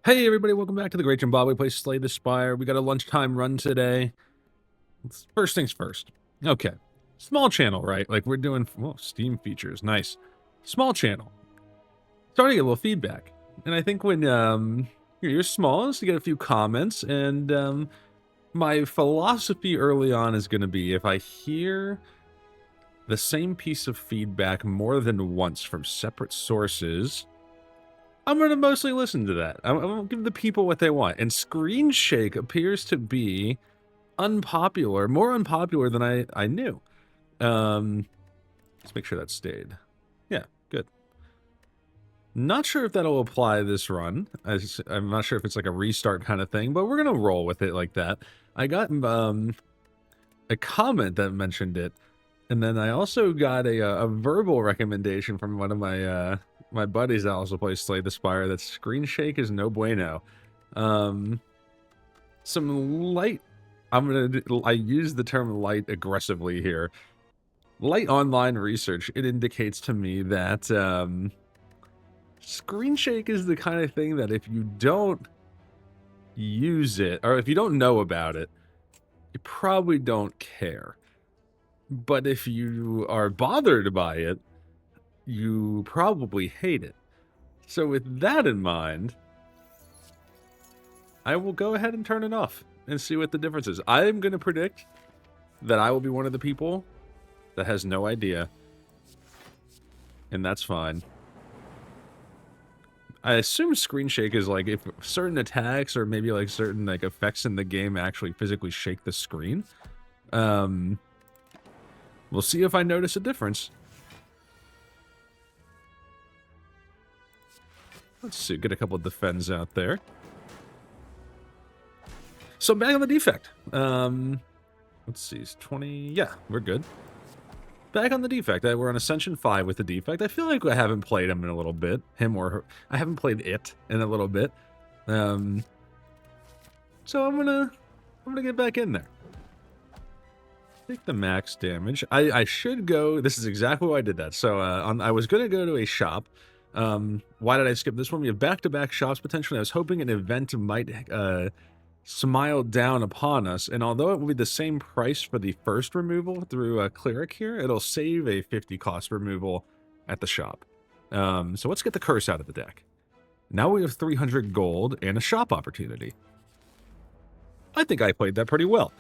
Hey everybody, welcome back to the Great Jimbabwe. Play Slay the Spire. We got a lunchtime run today. First things first. Okay. Small channel, right? Like we're doing, well, Steam features. Nice. Small channel. Starting to get a little feedback. And I think when you're small, is to get a few comments. And my philosophy early on is going to be if I hear the same piece of feedback more than once from separate sources, I'm going to mostly listen to that. I'm going to give the people what they want. And Screen Shake appears to be unpopular, more unpopular than I knew. Let's make sure that stayed. Yeah, good. Not sure if that'll apply this run. I'm not sure if it's like a restart kind of thing, but we're going to roll with it like that. I got a comment that mentioned it, and then I also got a verbal recommendation from one of my buddies that also plays Slay the Spire that Screen Shake is no bueno. Some light, I use the term light aggressively here. Light online research, it indicates to me that Screen Shake is the kind of thing that if you don't use it, or if you don't know about it, you probably don't care. But if you are bothered by it, you probably hate it. So with that in mind, I will go ahead and turn it off and see what the difference is. I am going to predict that I will be one of the people that has no idea. And that's fine. I assume Screen Shake is like if certain attacks or maybe like certain like effects in the game actually physically shake the screen. We'll see if I notice a difference. Let's see, get a couple of defends out there. So back on the defect. Let's see, it's 20. Yeah, we're good. Back on the defect. We're on Ascension 5 with the defect. I feel like I haven't played him in a little bit. Him or her. I haven't played it in a little bit. So I'm gonna get back in there. Take the max damage. I should go. This is exactly why I did that. So I was gonna go to a shop. Why did I skip this one? We have back-to-back shops potentially. I was hoping an event might smile down upon us, and although it will be the same price for the first removal through a cleric here, it'll save a 50 cost removal at the shop. So let's get the curse out of the deck. Now we have 300 gold and a shop opportunity. I think I played that pretty well.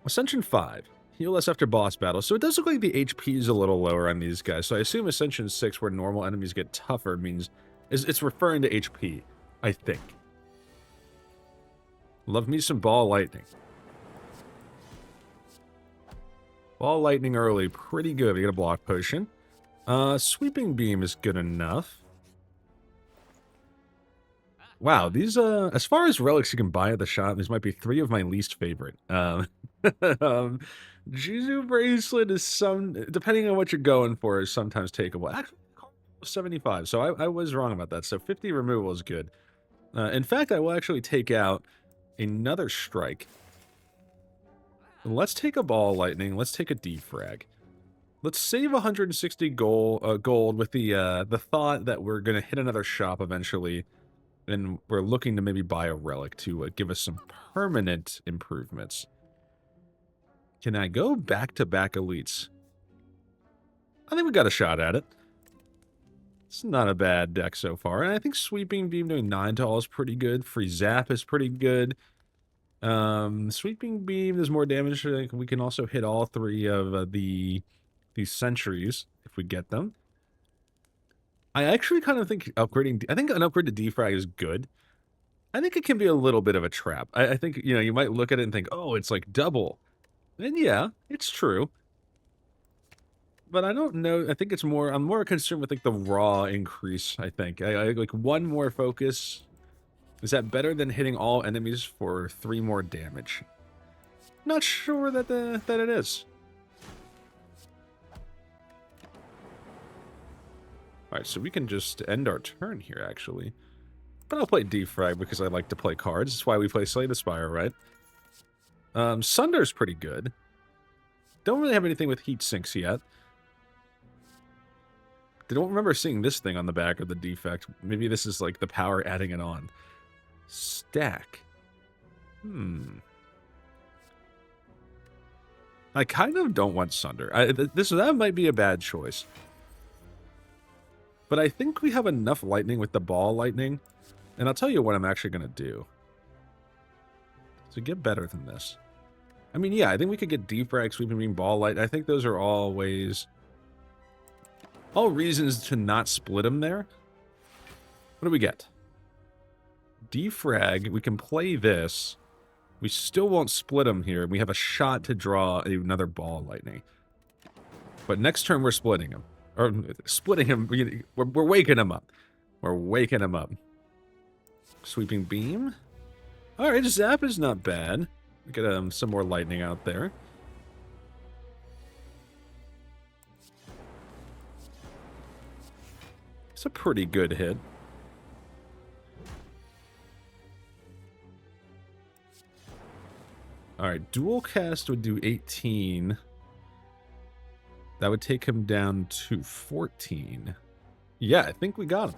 Ascension 5. Heal us after boss battle. So it does look like the HP is a little lower on these guys. So I assume Ascension 6, where normal enemies get tougher, means it's referring to HP, I think. Love me some ball lightning. Ball lightning early, pretty good. We get a block potion. Sweeping beam is good enough. Wow, these as far as relics you can buy at the shop, these might be 3 of my least favorite. Jizu bracelet is depending on what you're going for, is sometimes takeable. Actually, 75. So I was wrong about that. So 50 removal is good. In fact, I will actually take out another strike. Let's take a ball lightning. Let's take a defrag. Let's save 160 gold with the thought that we're gonna hit another shop eventually, and we're looking to maybe buy a relic to give us some permanent improvements. Can I go back-to-back elites? I think we got a shot at it. It's not a bad deck so far. And I think Sweeping Beam doing 9 to all is pretty good. Free Zap is pretty good. Sweeping Beam does more damage. We can also hit all 3 of these sentries if we get them. I actually kind of think upgrading... I think an upgrade to Defrag is good. I think it can be a little bit of a trap. I think, you know, you might look at it and think, oh, it's like double. And yeah, it's true. But I don't know. I think it's more... I'm more concerned with, like, the raw increase, I think. I like 1 more focus. Is that better than hitting all enemies for 3 more damage? Not sure that it is. Alright, so we can just end our turn here, actually. But I'll play Defrag because I like to play cards. That's why we play Slay the Spire, right? Sunder's pretty good. Don't really have anything with heat sinks yet. don't remember seeing this thing on the back of the defect. Maybe this is like the power adding it on. Stack. I kind of don't want Sunder. That might be a bad choice. But I think we have enough lightning with the ball lightning. And I'll tell you what I'm actually going to do. To get better than this. I mean, yeah, I think we could get defrag, sweeping beam, ball light. I think those are all ways... all reasons to not split them there. What do we get? Defrag, we can play this. We still won't split them here. We have a shot to draw another ball lightning. But next turn we're splitting him. Or splitting him, we're waking him up. We're waking him up. Sweeping beam. Alright, zap is not bad. Get some more lightning out there. It's a pretty good hit. Alright, dual cast would do 18. That would take him down to 14. Yeah, I think we got him.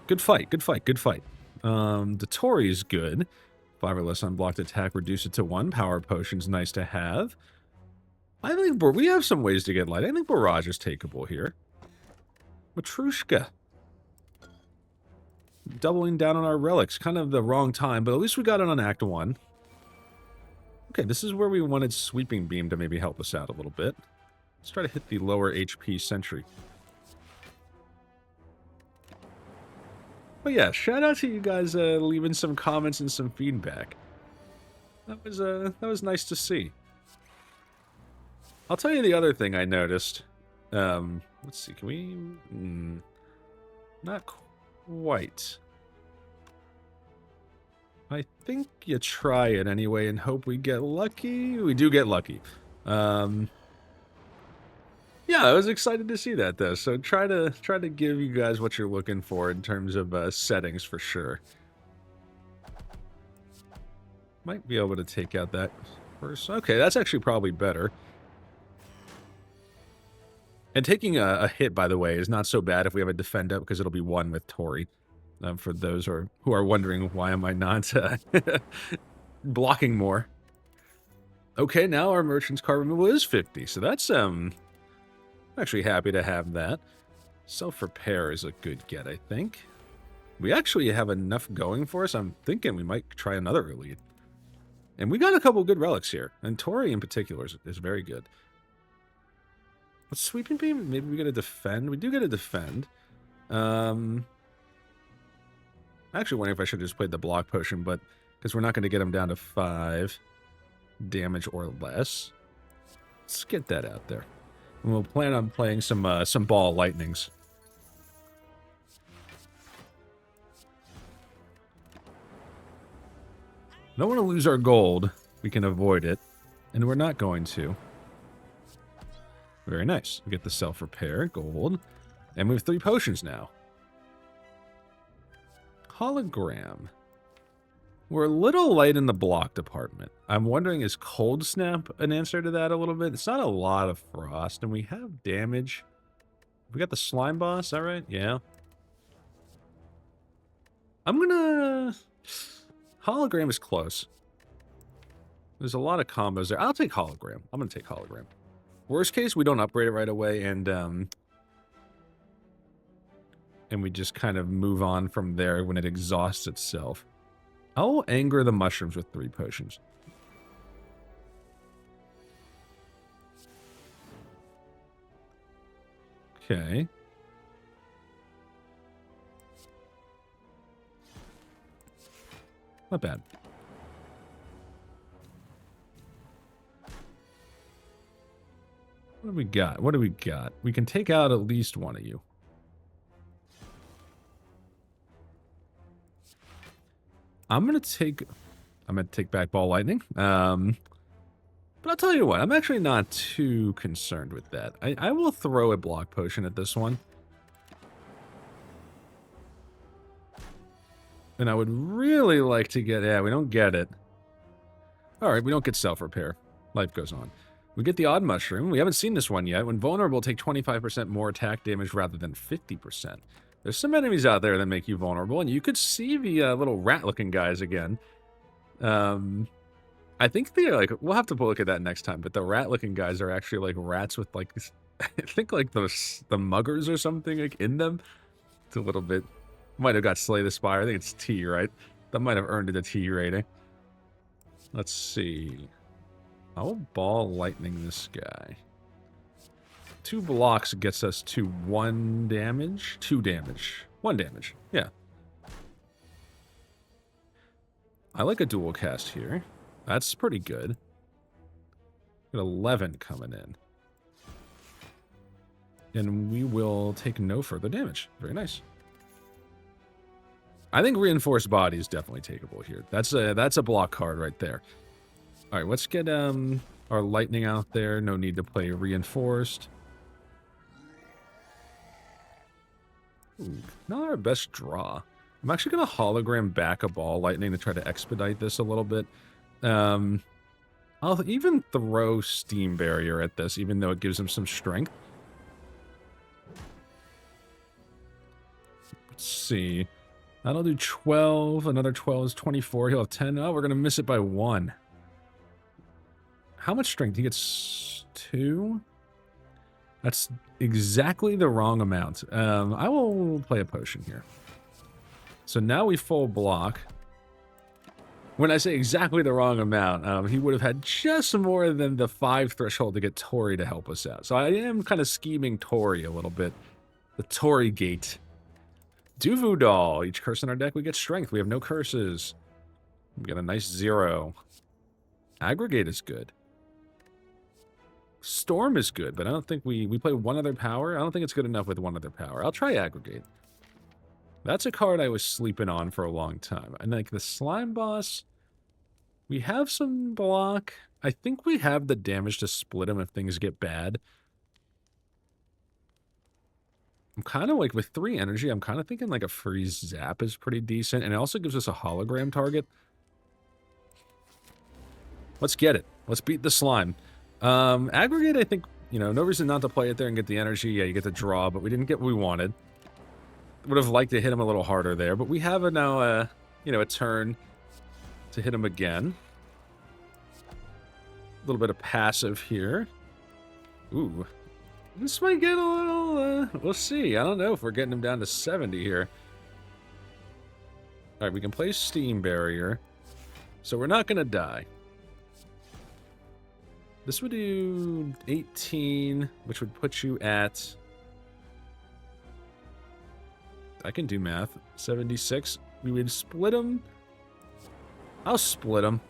Good fight, good fight, good fight. Dotori's good. 5 or less unblocked attack, reduce it to 1. Power potion's nice to have. I think we have some ways to get light. I think Barrage is takeable here. Matrushka. Doubling down on our relics. Kind of the wrong time, but at least we got it on Act 1. Okay, this is where we wanted Sweeping Beam to maybe help us out a little bit. Let's try to hit the lower HP Sentry. But yeah, shout out to you guys leaving some comments and some feedback. That was nice to see. I'll tell you the other thing I noticed. Let's see, can we... not quite. I think you try it anyway and hope we get lucky. We do get lucky. Yeah, I was excited to see that though. So try to give you guys what you're looking for in terms of settings for sure. Might be able to take out that first. Okay, that's actually probably better. And taking a hit, by the way, is not so bad if we have a defend up because it'll be 1 with Tori. For those who are wondering why am I not blocking more. Okay, now our merchant's card removal is 50, so that's I'm actually happy to have that. Self-repair is a good get, I think. We actually have enough going for us. I'm thinking we might try another elite. And we got a couple good relics here. And Tori in particular is very good. What's Sweeping Beam? Maybe we get a defend. We do get a defend. I'm actually wondering if I should have just played the block potion, but because we're not going to get him down to 5 damage or less. Let's get that out there. And we'll plan on playing some ball lightnings. Don't want to lose our gold. We can avoid it. And we're not going to. Very nice. We get the self-repair, gold. And we have 3 potions now. Hologram. We're a little light in the block department. I'm wondering, is Cold Snap an answer to that a little bit? It's not a lot of frost, and we have damage. We got the slime boss, is that right? Yeah. I'm gonna... Hologram is close. There's a lot of combos there. I'll take Hologram. I'm gonna take Hologram. Worst case, we don't upgrade it right away, and we just kind of move on from there when it exhausts itself. I'll anger the mushrooms with 3 potions. Okay. Not bad. What do we got? What do we got? We can take out at least one of you. I'm gonna take back ball lightning. But I'll tell you what, I'm actually not too concerned with that. I will throw a block potion at this one. And I would really like to get... Yeah, we don't get it. Alright, we don't get self-repair. Life goes on. We get the Odd Mushroom. We haven't seen this one yet. When vulnerable, take 25% more attack damage rather than 50%. There's some enemies out there that make you vulnerable, and you could see the little rat-looking guys again. I think they're like, we'll have to look at that next time, but the rat-looking guys are actually like rats with like, I think like the muggers or something like in them. It's a little bit, might have got Slay the Spire. I think it's T, right? That might have earned it a T rating. Let's see. I will ball lightning this guy. 2 blocks gets us to 1 damage. 2 damage. 1 damage. Yeah. I like a dual cast here. That's pretty good. Got 11 coming in. And we will take no further damage. Very nice. I think Reinforced Body is definitely takeable here. That's a block card right there. All right, let's get our lightning out there. No need to play Reinforced. Ooh, not our best draw. I'm actually going to hologram back a ball lightning to try to expedite this a little bit. I'll even throw Steam Barrier at this, even though it gives him some strength. Let's see. That'll do 12. Another 12 is 24. He'll have 10. Oh, we're going to miss it by 1. How much strength? He gets 2? That's exactly the wrong amount. I will play a potion here. So now we full block. When I say exactly the wrong amount, he would have had just more than the 5 threshold to get Tori to help us out. So I am kind of scheming Tori a little bit. The Tori gate. Duvu Doll. Each curse in our deck, we get strength. We have no curses. We get a nice 0. Aggregate is good. Storm is good, but I don't think we play 1 other power. I don't think it's good enough with 1 other power. I'll try Aggregate. That's a card I was sleeping on for a long time. And like the Slime Boss, we have some block. I think we have the damage to split him if things get bad. I'm kind of like, with 3 energy, I'm kind of thinking like a freeze zap is pretty decent. And it also gives us a hologram target. Let's get it. Let's beat the slime. Aggregate, I think, you know, no reason not to play it there and get the energy. Yeah, you get the draw, but we didn't get what we wanted. Would have liked to hit him a little harder there, but we have now, you know, a turn to hit him again. A little bit of passive here. Ooh. This might get a little, we'll see. I don't know if we're getting him down to 70 here. All right, we can play Steam Barrier. So we're not going to die. This would do 18, which would put you at... I can do math. 76. We would split them. I'll split them.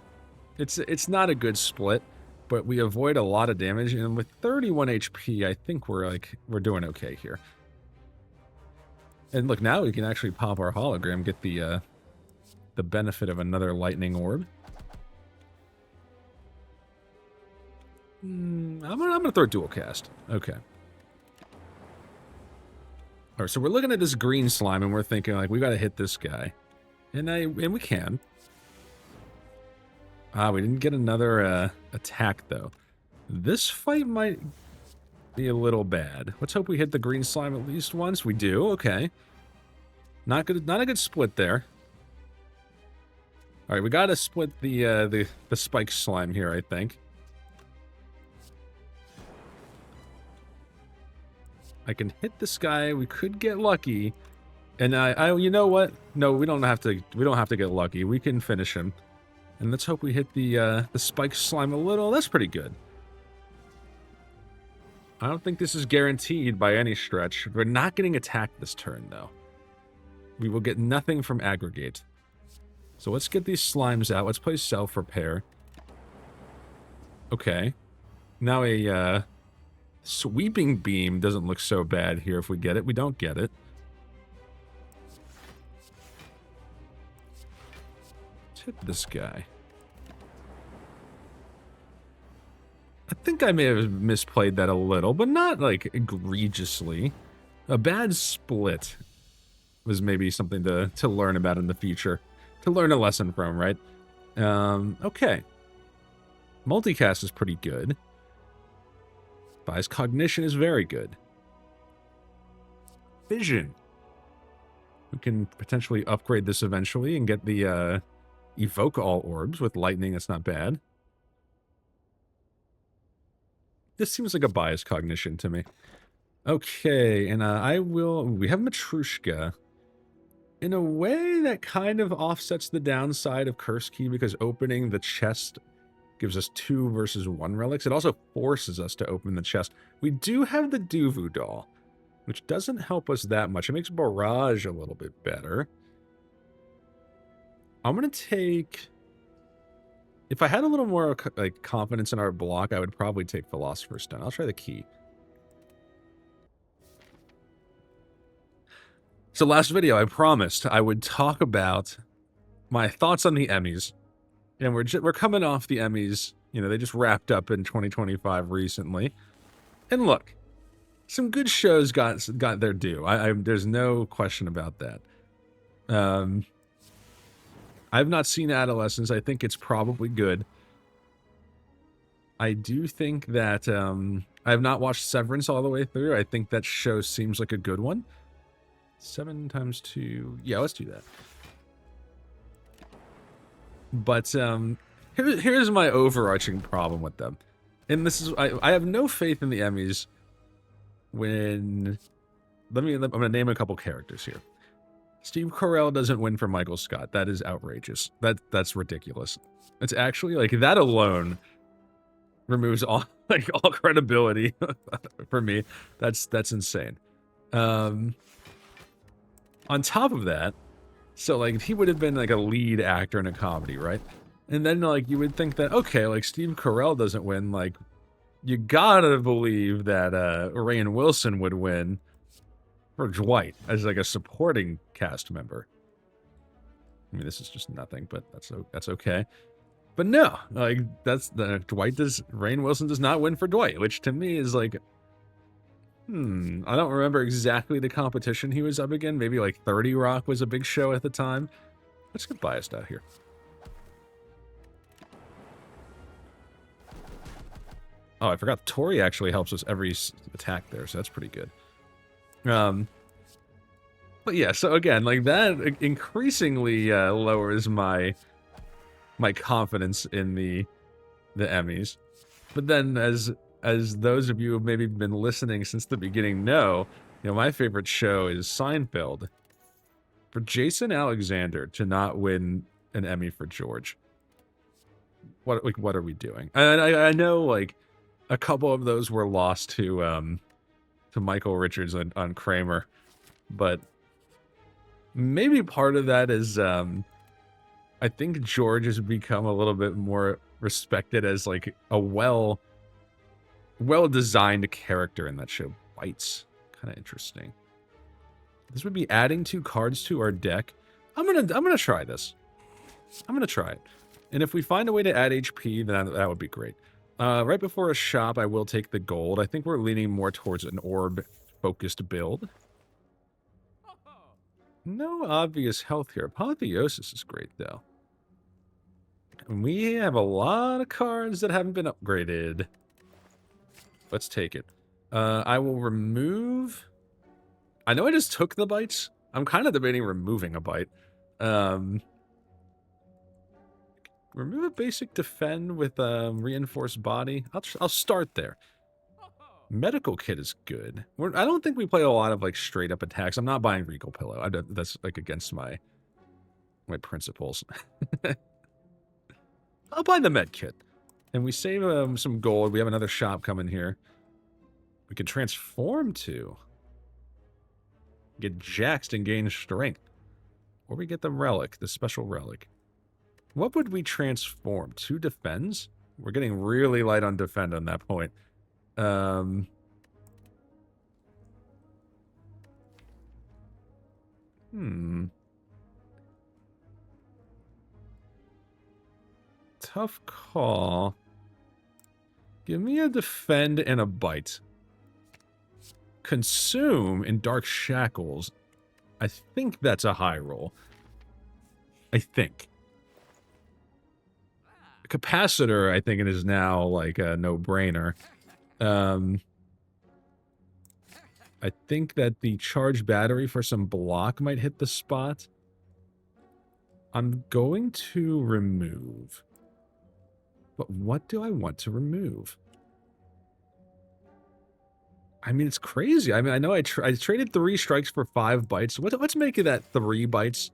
It's not a good split, but we avoid a lot of damage. And with 31 HP, I think we're doing okay here. And look, now we can actually pop our hologram, get the benefit of another lightning orb. I'm gonna throw dual cast. Okay. All right, so we're looking at this green slime and we're thinking like we got to hit this guy, and we can. We didn't get another attack though. This fight might be a little bad. Let's hope we hit the green slime at least once. We do. Okay. Not good. Not a good split there. All right, we got to split the spike slime here, I think. I can hit this guy. We could get lucky, and you know what? No, we don't have to. We don't have to get lucky. We can finish him, and let's hope we hit the spike slime a little. That's pretty good. I don't think this is guaranteed by any stretch. We're not getting attacked this turn, though. We will get nothing from aggregate. So let's get these slimes out. Let's play self-repair. Okay. Now a sweeping beam doesn't look so bad here if we get it. We don't get it. Let's hit this guy. I think I may have misplayed that a little, but not like egregiously. A bad split was maybe something to learn about in the future. To learn a lesson from, right? Okay. Multicast is pretty good. Bias cognition is very good. Vision. We can potentially upgrade this eventually and get the evoke all orbs with lightning. That's not bad. This seems like a bias cognition to me. Okay, and we have Matrushka. In a way that kind of offsets the downside of Curse Key because opening the chest gives us 2 versus 1 relics. It also forces us to open the chest. We do have the Duvu doll, which doesn't help us that much. It makes Barrage a little bit better. I'm going to take... If I had a little more like confidence in our block, I would probably take Philosopher's Stone. I'll try the key. So last video, I promised I would talk about my thoughts on the Emmys. And we're coming off the Emmys. You know, they just wrapped up in 2025 recently. And look, some good shows got their due. There's no question about that. I've not seen Adolescence. I think it's probably good. I do think that I have not watched Severance all the way through. I think that show seems like a good one. 7 times 2. Yeah, let's do that. But here's my overarching problem with them. And this is I have no faith in the Emmys when I'm going to name a couple characters here. Steve Carell doesn't win for Michael Scott. That is outrageous. That's ridiculous. It's actually like that alone removes all credibility for me. That's insane. On top of that, so like he would have been like a lead actor in a comedy, right? And then like you would think that okay, like Steve Carell doesn't win, like you gotta believe that Rainn Wilson would win for Dwight as like a supporting cast member. I mean, this is just nothing, but that's okay. But no, like Rainn Wilson does not win for Dwight, which to me is like, I don't remember exactly the competition he was up against. Maybe like 30 Rock was a big show at the time. Let's get biased out here. Oh, I forgot Tori actually helps us every attack there, so that's pretty good. But yeah, so again, like that increasingly lowers my confidence in the Emmys. But then as those of you who have maybe been listening since the beginning know, you know, my favorite show is Seinfeld. For Jason Alexander to not win an Emmy for George, what are we doing? And I know like a couple of those were lost to Michael Richards on Kramer, but maybe part of that is I think George has become a little bit more respected as like a well-designed character in that show. Bites, kind of interesting. This would be adding 2 cards to our deck. I'm gonna try this. I'm gonna try it, and if we find a way to add HP, then that would be great. Right before a shop, I will take the gold. I think we're leaning more towards an orb-focused build. No obvious health here. Apotheosis is great, though. And we have a lot of cards that haven't been upgraded. Let's take it. I will remove... I know I just took the bites. I'm kind of debating removing a bite. Remove a basic defend with reinforced body. I'll start there. Medical kit is good. I don't think we play a lot of like straight up attacks. I'm not buying Regal Pillow. That's like against my principles. I'll buy the med kit, and we save some gold. We have another shop coming here. We can transform to get jaxed and gain strength, or we get the relic, the special relic. What would we transform to? Defends? We're getting really light on defend on that point. Tough call. Give me a defend and a bite. Consume in Dark Shackles. I think that's a high roll. I think. Capacitor, I think it is now like a no-brainer. I think that the charged battery for some block might hit the spot. I'm going to remove. But what do I want to remove? I mean, it's crazy. I mean, I know I traded 3 strikes for 5 bites. What's making that 3 bites?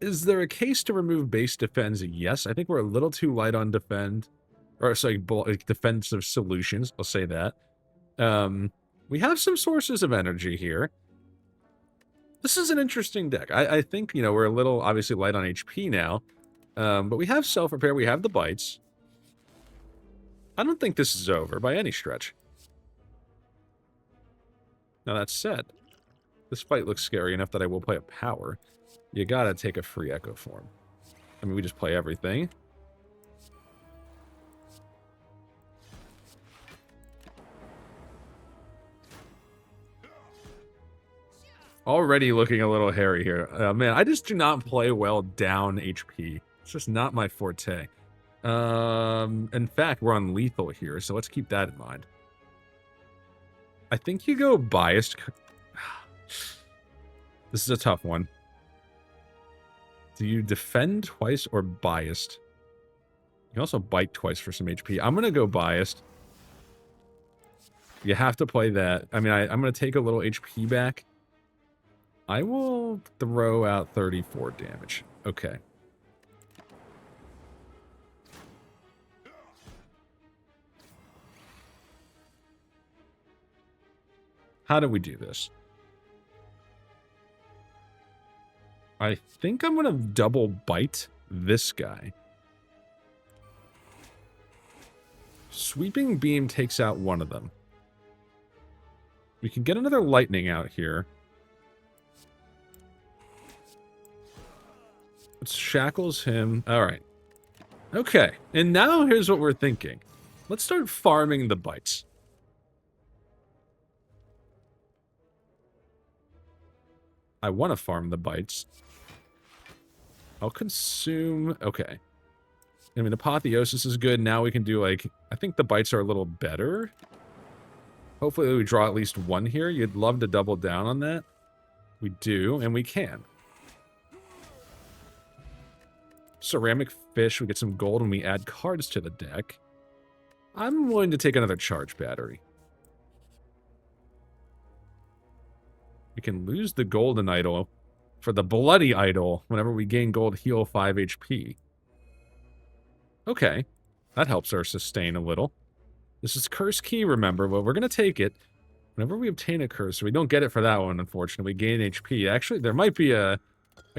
Is there a case to remove base defense? Yes. I think we're a little too light on defend. Or, sorry, defensive solutions. I'll say that. We have some sources of energy here. This is an interesting deck. I think, you know, we're a little, obviously, light on HP now. But we have self-repair. We have the bites. I don't think this is over by any stretch. Now, that said, this fight looks scary enough that I will play a power. You gotta take a free Echo Form. I mean, we just play everything. Already looking a little hairy here. Man, I just do not play well down HP. It's just not my forte. In fact, we're on lethal here, so let's keep that in mind. I think you go biased. This is a tough one. Do you defend twice or biased? You can also bite twice for some HP. I'm going to go biased. You have to play that. I mean, I'm going to take a little HP back. I will throw out 34 damage. Okay. How do we do this? I think I'm going to double bite this guy. Sweeping Beam takes out one of them. We can get another lightning out here. It shackles him. All right. Okay. And now here's what we're thinking. Let's start farming the bites. I want to farm the bites. I'll consume... Okay. I mean, Apotheosis is good. Now we can do, like... I think the bites are a little better. Hopefully we draw at least one here. You'd love to double down on that. We do, and we can. Ceramic Fish. We get some gold when we add cards to the deck. I'm willing to take another charge battery. We can lose the golden idol for the bloody idol whenever we gain gold, heal 5 HP. Okay. That helps our sustain a little. This is Curse Key, remember, but we're going to take it. Whenever we obtain a curse, we don't get it for that one, unfortunately. We gain HP. Actually, there might be a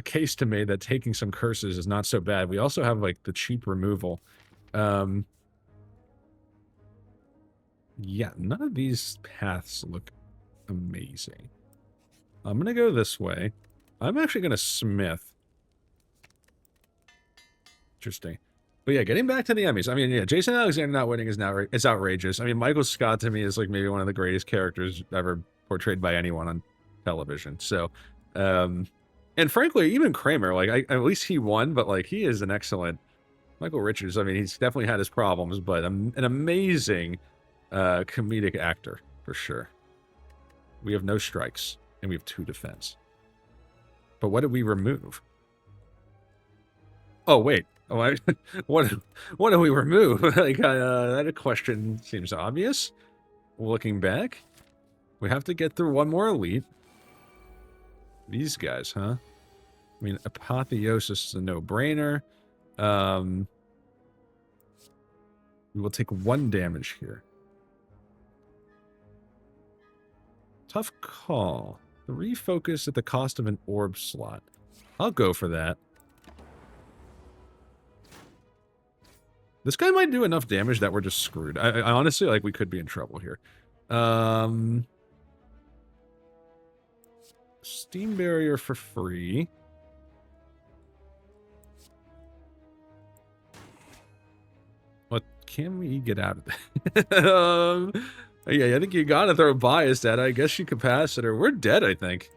case to me that taking some curses is not so bad. We also have, like, the cheap removal. Yeah, none of these paths look amazing. I'm going to go this way. I'm actually going to smith. Interesting. But yeah, getting back to the Emmys. I mean, yeah, Jason Alexander not winning is outrageous. I mean, Michael Scott to me is like maybe one of the greatest characters ever portrayed by anyone on television. So, and frankly, even Kramer, like, at least he won, but like, he is an excellent Michael Richards. I mean, he's definitely had his problems, but an amazing comedic actor for sure. We have no strikes. And we have 2 defense. But what did we remove? Oh, wait. Oh, what do we remove? Like, that question seems obvious. Looking back. We have to get through one more elite. These guys, huh? I mean, Apotheosis is a no-brainer. We will take 1 damage here. Tough call. The refocus at the cost of an orb slot. I'll go for that. This guy might do enough damage that we're just screwed. I honestly, like, we could be in trouble here. Steam Barrier for free. What can we get out of that? Yeah, I think you gotta throw bias at it. I guess you capacitor. We're dead, I think.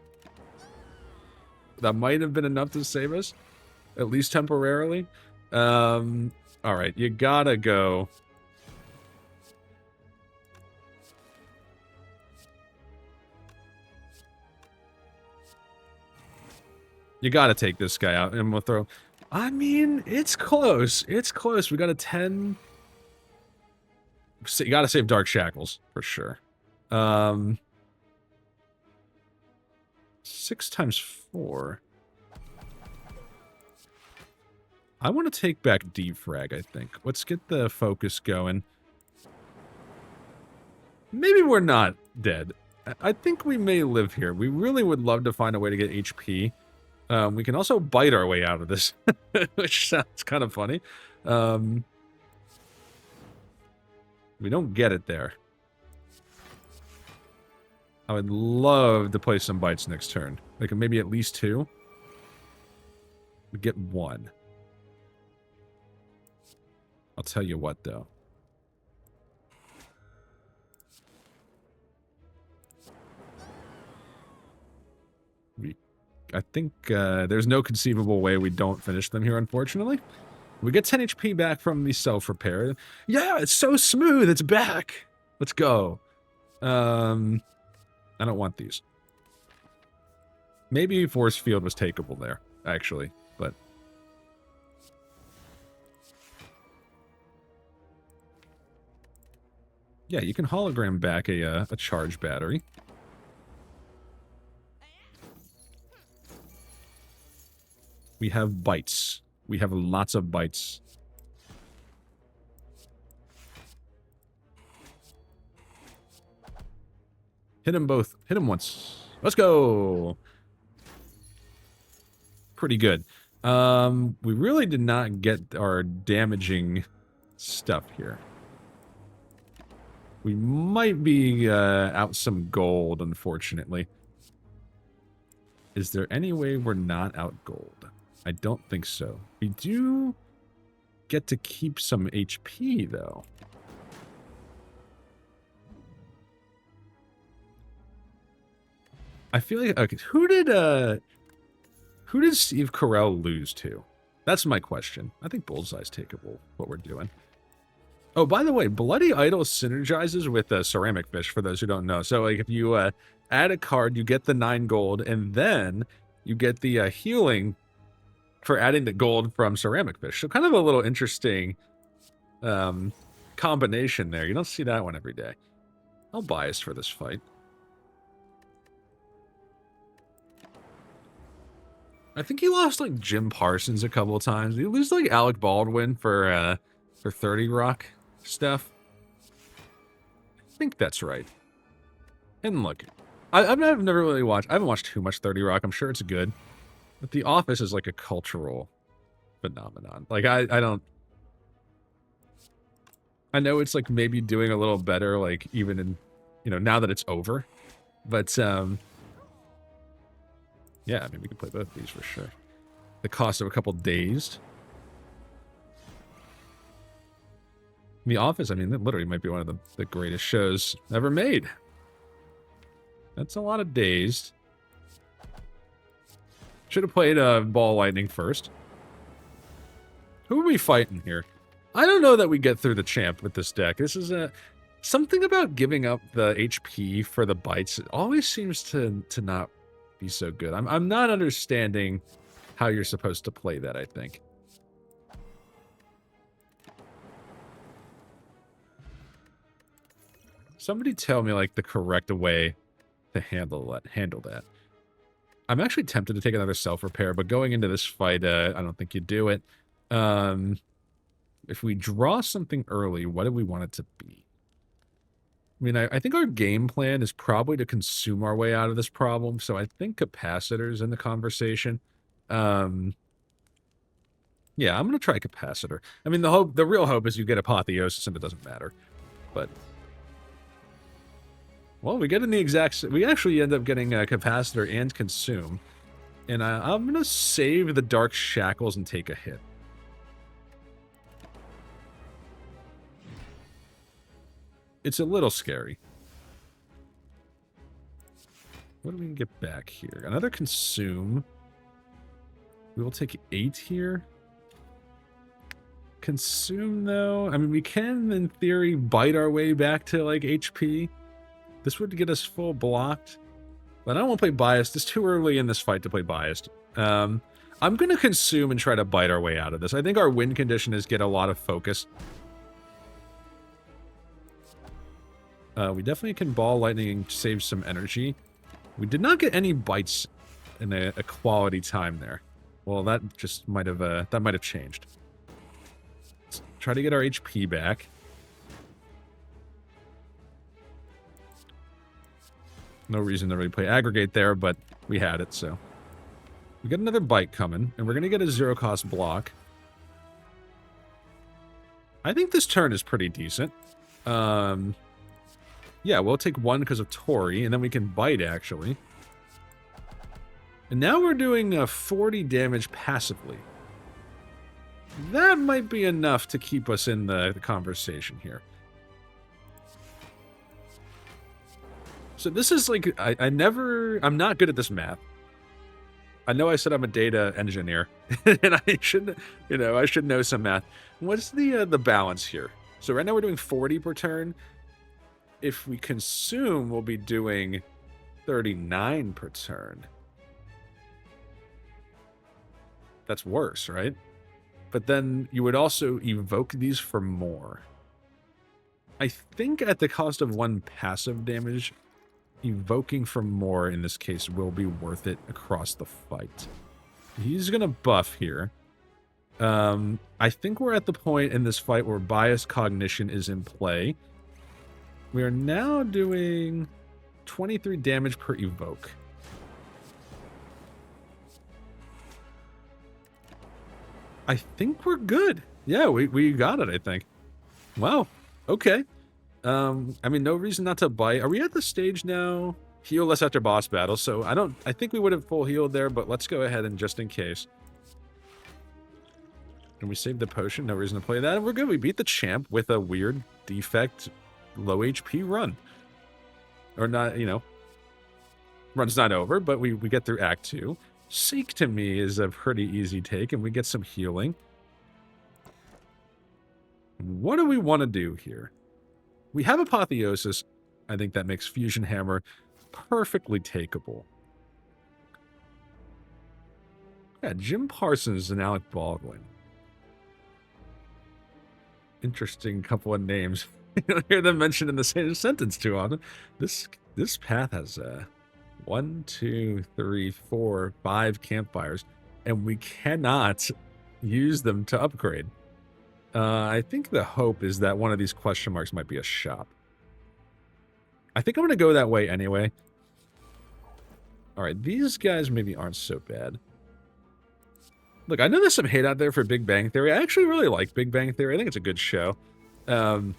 That might have been enough to save us. At least temporarily. Alright, you gotta go. You gotta take this guy out, and we'll throw... I mean, it's close. It's close. We got a 10... So you gotta save Dark Shackles, for sure. 6 times 4. I want to take back defrag, I think. Let's get the focus going. Maybe we're not dead. I think we may live here. We really would love to find a way to get HP. We can also bite our way out of this, which sounds kind of funny. We don't get it there. I would love to play some bites next turn. Like maybe at least 2. We get 1. I'll tell you what, though. I think there's no conceivable way we don't finish them here, unfortunately. We get 10 HP back from the self-repair. Yeah, it's so smooth. It's back. Let's go. I don't want these. Maybe Force Field was takeable there, actually, but... Yeah, you can hologram back a charge battery. We have bites. We have lots of bites. Hit them both. Hit them once. Let's go. Pretty good. We really did not get our damaging stuff here. We might be out some gold, unfortunately. Is there any way we're not out gold? I don't think so. We do get to keep some HP, though. I feel like... Okay, who did Steve Carell lose to? That's my question. I think Bullseye's takeable, what we're doing. Oh, by the way, Bloody Idol synergizes with Ceramic Fish, for those who don't know. So, like, if you add a card, you get the 9 gold, and then you get the healing for adding the gold from Ceramic Fish. So kind of a little interesting combination there. You don't see that one every day. I'm biased for this fight. I think he lost, like, Jim Parsons a couple of times. Did he lose, like, Alec Baldwin for 30 Rock stuff? I think that's right. And look, I've never really watched... I haven't watched too much 30 Rock. I'm sure it's good. But The Office is like a cultural phenomenon. Like, I don't... I know it's like maybe doing a little better, like, even in, you know, now that it's over. But, yeah, I mean, we can play both of these for sure. The cost of a couple days. The Office, I mean, that literally might be one of the greatest shows ever made. That's a lot of dazed. Should have played Ball Lightning first. Who are we fighting here? I don't know that we get through the champ with this deck. This is something about giving up the HP for the bites. It always seems to not be so good. I'm not understanding how you're supposed to play that, I think. Somebody tell me, like, the correct way to handle that. I'm actually tempted to take another self-repair, but going into this fight, I don't think you do it. If we draw something early, what do we want it to be? I mean, I think our game plan is probably to consume our way out of this problem, so I think Capacitor's in the conversation. Yeah, I'm going to try Capacitor. I mean, the real hope is you get Apotheosis and it doesn't matter. But... well, we get in the exact... we actually end up getting a Capacitor and Consume. And I'm going to save the Dark Shackles and take a hit. It's a little scary. What do we get back here? Another Consume. We will take 8 here. Consume, though. I mean, we can, in theory, bite our way back to, like, HP. This would get us full blocked. But I don't want to play Biased. It's too early in this fight to play Biased. I'm going to consume and try to bite our way out of this. I think our win condition is get a lot of focus. We definitely can Ball Lightning and save some energy. We did not get any bites in a quality time there. Well, that just might have changed. Let's try to get our HP back. No reason to really play Aggregate there, but we had it, so. We got another bite coming, and we're going to get a zero-cost block. I think this turn is pretty decent. Yeah, we'll take one because of Tori, and then we can bite, actually. And now we're doing 40 damage passively. That might be enough to keep us in the conversation here. So this is like, I'm not good at this math. I know I said I'm a data engineer, and I should know some math. What's the balance here? So right now we're doing 40 per turn. If we consume, we'll be doing 39 per turn. That's worse, right? But then you would also evoke these for more. I think at the cost of one passive damage, evoking for more in this case will be worth it across the fight. He's going to buff here. I think we're at the point in this fight where bias cognition is in play. We are now doing 23 damage per evoke. I think we're good. Yeah, we got it, I think. Wow. Okay. I mean, no reason not to bite. Are we at the stage now? Heal less after boss battle. So I think we would have full healed there, but let's go ahead and just in case. And we saved the potion. No reason to play that. And we're good. We beat the champ with a weird defect low HP run. Or not, run's not over, but we get through Act 2. Seek to me is a pretty easy take, and we get some healing. What do we want to do here? We have Apotheosis. I think that makes Fusion Hammer perfectly takeable. Yeah, Jim Parsons and Alec Baldwin. Interesting couple of names. You don't hear them mentioned in the same sentence too often. This path has 1, 2, 3, 4, 5 campfires, and we cannot use them to upgrade. I think the hope is that one of these question marks might be a shop. I think I'm going to go that way anyway. Alright, these guys maybe aren't so bad. Look, I know there's some hate out there for Big Bang Theory. I actually really like Big Bang Theory. I think it's a good show. I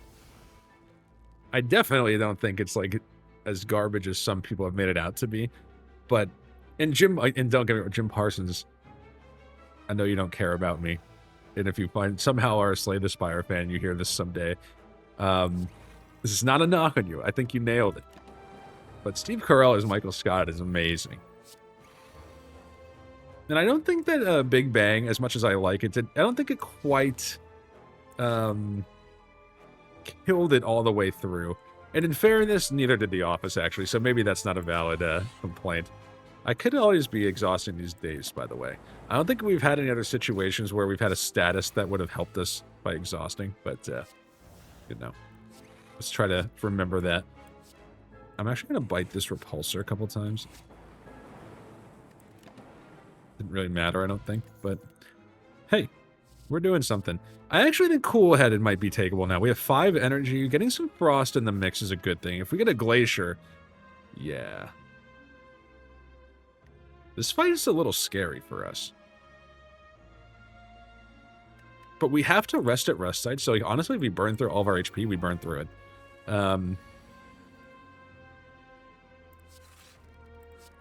definitely don't think it's like as garbage as some people have made it out to be. But, and don't get me wrong, Jim Parsons, I know you don't care about me. And if you somehow are a Slay the Spire fan, you hear this someday. This is not a knock on you. I think you nailed it. But Steve Carell as Michael Scott is amazing. And I don't think that Big Bang, as much as I like it, I don't think it quite killed it all the way through. And in fairness, neither did The Office, actually, so maybe that's not a valid complaint. I could always be exhausting these days, by the way. I don't think we've had any other situations where we've had a status that would have helped us by exhausting, but, let's try to remember that. I'm actually going to bite this repulsor a couple times. Didn't really matter, I don't think, but hey, we're doing something. I actually think Cool-Headed might be takeable now. We have 5 energy. Getting some frost in the mix is a good thing. If we get a glacier, yeah. This fight is a little scary for us. But we have to rest at rest side, so like, honestly, if we burn through all of our HP, we burn through it. I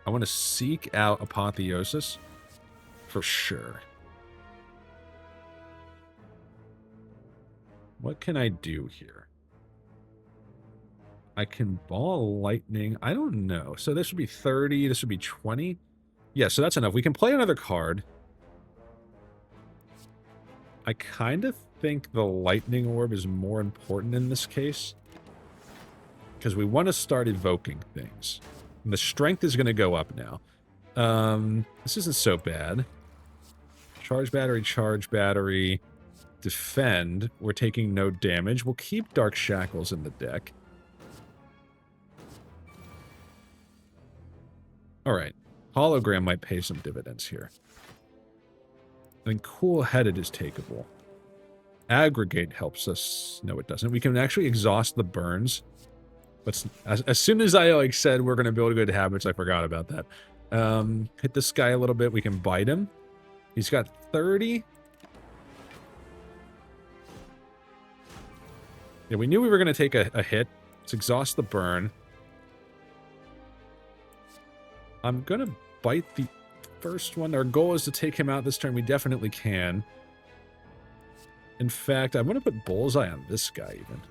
want to seek out Apotheosis for sure. What can I do here? I can Ball Lightning. I don't know. So this would be 30. This would be 20. Yeah, so that's enough. We can play another card. I kind of think the Lightning Orb is more important in this case. Because we want to start evoking things. And the strength is going to go up now. This isn't so bad. Charge battery, defend. We're taking no damage. We'll keep Dark Shackles in the deck. Alright. Hologram might pay some dividends here. I think Cool-Headed is takeable. Aggregate helps us. No, it doesn't. We can actually exhaust the burns. But as soon as I like said we're going to build good habits, I forgot about that. Hit this guy a little bit. We can bite him. He's got 30. Yeah, we knew we were going to take a hit. Let's exhaust the burn. I'm going to bite the first one. Our goal is to take him out this turn. We definitely can. In fact, I'm going to put Bullseye on this guy even.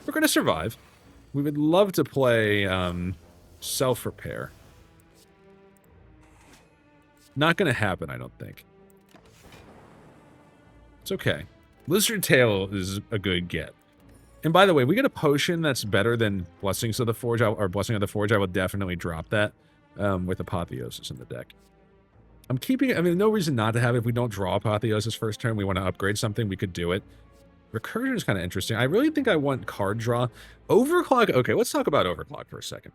We're going to survive. We would love to play self-repair. Not going to happen, I don't think. It's okay. Lizard Tail is a good get. And by the way, we get a potion that's better than Blessings of the Forge, or Blessing of the Forge. I will definitely drop that with Apotheosis in the deck. I'm keeping it. I mean, no reason not to have it. If we don't draw Apotheosis first turn, we want to upgrade something, we could do it. Recursion is kind of interesting. I really think I want card draw. Overclock. Okay, let's talk about Overclock for a second.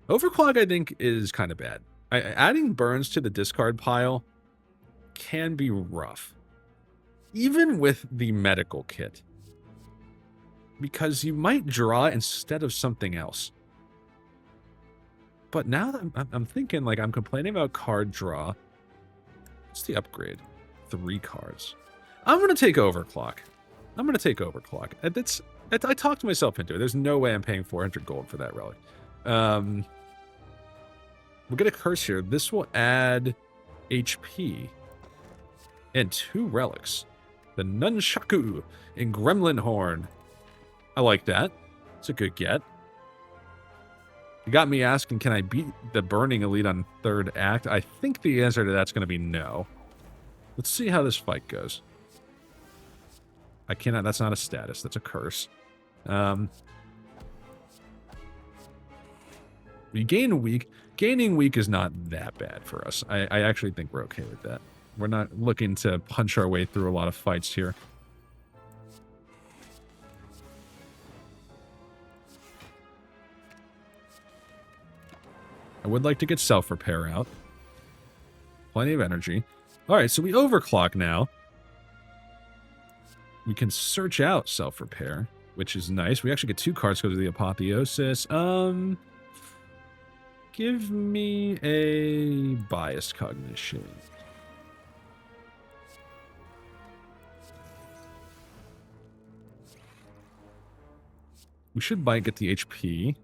Overclock, I think, is kind of bad. Adding burns to the discard pile can be rough. Even with the medical kit. Because you might draw instead of something else. But now that I'm thinking, like, I'm complaining about card draw. What's the upgrade? 3 cards. I'm going to take Overclock. I talked myself into it. There's no way I'm paying 400 gold for that relic. We'll get a curse here. This will add HP. And 2 relics. The Nunchaku and Gremlin Horn. I like that. It's a good get. You got me asking, can I beat the Burning Elite on 3rd act? I think the answer to that's going to be no. Let's see how this fight goes. I cannot, that's not a status, that's a curse. We gain weak. Gaining weak is not that bad for us. I actually think we're okay with that. We're not looking to punch our way through a lot of fights here. I would like to get self-repair out. Plenty of energy. Alright, so we overclock now. We can search out self-repair, which is nice. We actually get 2 cards because of the Apotheosis. Give me a Biased Cognition. We should might get the HP.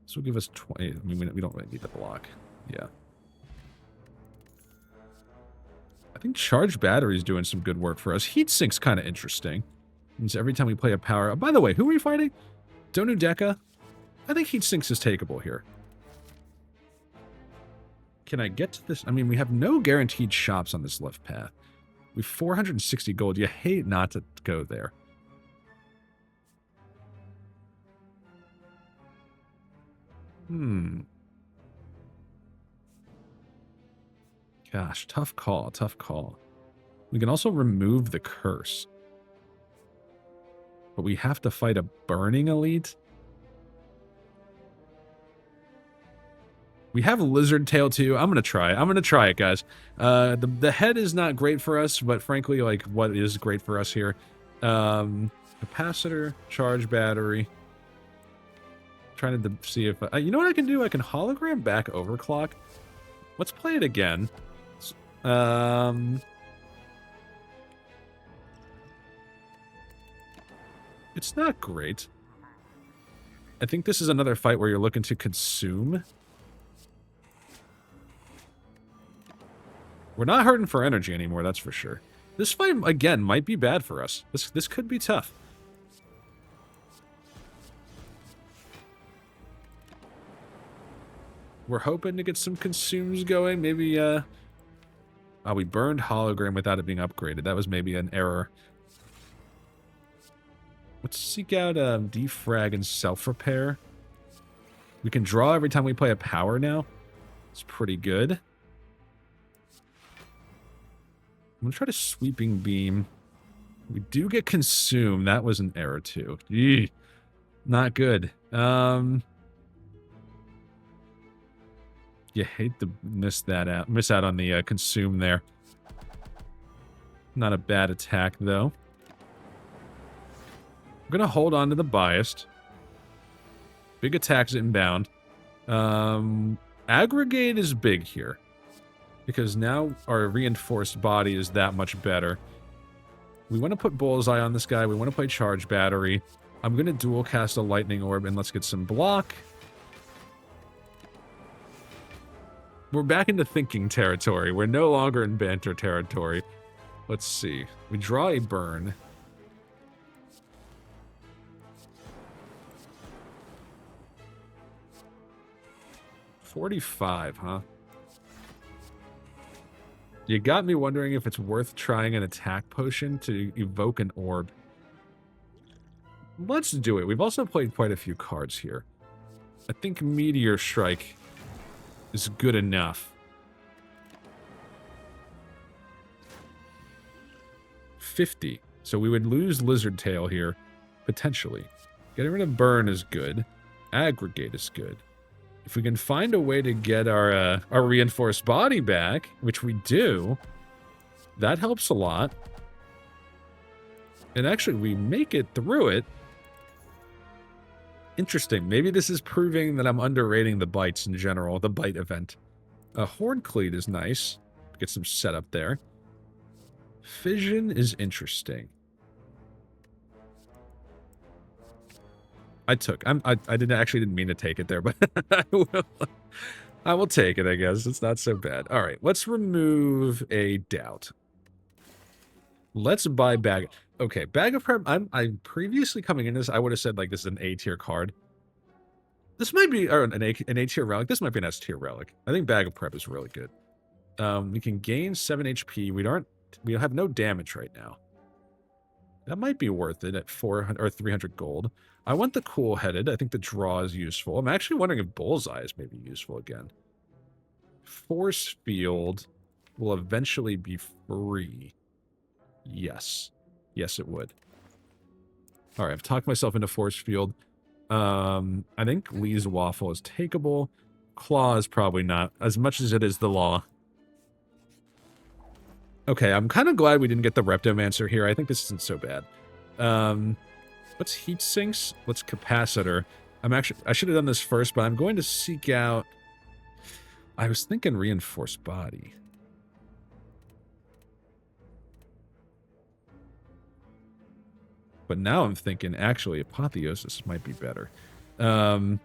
This will give us 20. I mean, we don't really need the block. Yeah. I think Charged Battery is doing some good work for us. Heat Sink's kind of interesting. Means every time we play a power... Oh, by the way, who are we fighting? Donu Deka? I think Heat Sinks is takeable here. Can I get to this? I mean, we have no guaranteed shops on this left path. We have 460 gold. You hate not to go there. Gosh, tough call, tough call. We can also remove the curse. But we have to fight a Burning Elite? We have a Lizard Tail too. I'm going to try it. I'm going to try it, guys. The head is not great for us, but frankly, like, what is great for us here? Capacitor, charge battery. Trying to see if... you know what I can do? I can hologram back overclock. Let's play it again. It's not great. I think this is another fight where you're looking to consume. We're not hurting for energy anymore, that's for sure. This fight, again, might be bad for us. This could be tough. We're hoping to get some consumes going. Maybe, we burned hologram without it being upgraded. That was maybe an error. Let's seek out defrag and self-repair. We can draw every time we play a power now. It's pretty good. I'm going to try to sweeping beam. We do get consumed. That was an error too. Eey, not good. You hate to miss out on the consume there. Not a bad attack though. I'm going to hold on to the biased. Big attacks inbound. Aggregate is big here. Because now our reinforced body is that much better. We want to put bullseye on this guy. We want to play charge battery. I'm going to dual cast a lightning orb and let's get some block. We're back into thinking territory. We're no longer in banter territory. Let's see. We draw a burn. $45, huh? You got me wondering if it's worth trying an attack potion to evoke an orb. Let's do it. We've also played quite a few cards here. I think Meteor Strike is good enough. 50. So we would lose Lizard Tail here, potentially. Getting rid of Burn is good. Aggregate is good. If we can find a way to get our reinforced body back, which we do, that helps a lot. And actually, we make it through it. Interesting. Maybe this is proving that I'm underrating the bites in general, the bite event. A Horde Cleat is nice. Get some setup there. Fission is interesting. I didn't mean to take it there, but I will take it, I guess. It's not so bad. All right, let's remove a doubt. Let's buy bag. Okay, bag of prep. I previously coming in this, I would have said like this is an A tier card. This might be or an A tier relic. This might be an S tier relic. I think bag of prep is really good. We can gain 7 HP. We have no damage right now. That might be worth it at 400 or 300 gold. I want the cool-headed. I think the draw is useful. I'm actually wondering if bullseye is maybe useful again. Force field will eventually be free. Yes. Yes, it would. All right, I've talked myself into force field. I think Lee's Waffle is takeable. Claw is probably not, as much as it is the law. Okay, I'm kind of glad we didn't get the Reptomancer here. I think this isn't so bad. Let's Heat Sinks. Let's Capacitor. I should have done this first, but I'm going to seek out... I was thinking Reinforced Body. But now I'm thinking, actually, Apotheosis might be better. We can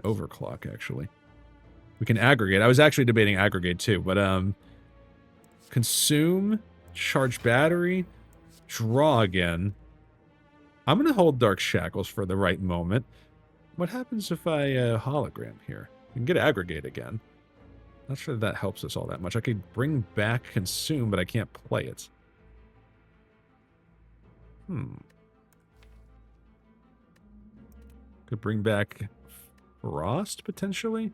Overclock, actually. We can Aggregate. I was actually debating Aggregate, too. But, Consume, Charge Battery, Draw again. I'm going to hold Dark Shackles for the right moment. What happens if I Hologram here? We can get Aggregate again. Not sure that helps us all that much. I could bring back Consume, but I can't play it. Could bring back Frost, potentially?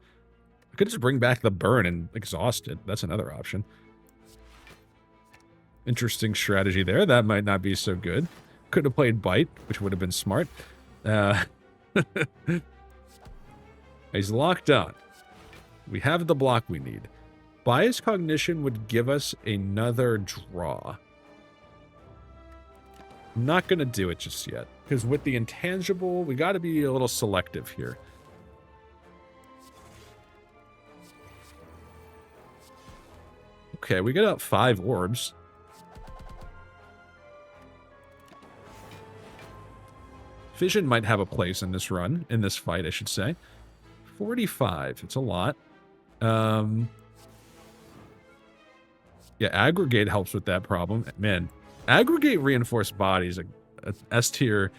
I could just bring back the Burn and exhaust it. That's another option. Interesting strategy there. That might not be so good. Could have played Bite, which would have been smart. He's locked on. We have the block we need. Bias Cognition would give us another draw. I'm not going to do it just yet. Because with the intangible, we got to be a little selective here. Okay, we got out 5 orbs. Fission might have a place in this run, in this fight, I should say. 45, it's a lot. Yeah, Aggregate helps with that problem. Man, Aggregate Reinforced Body is a S tier.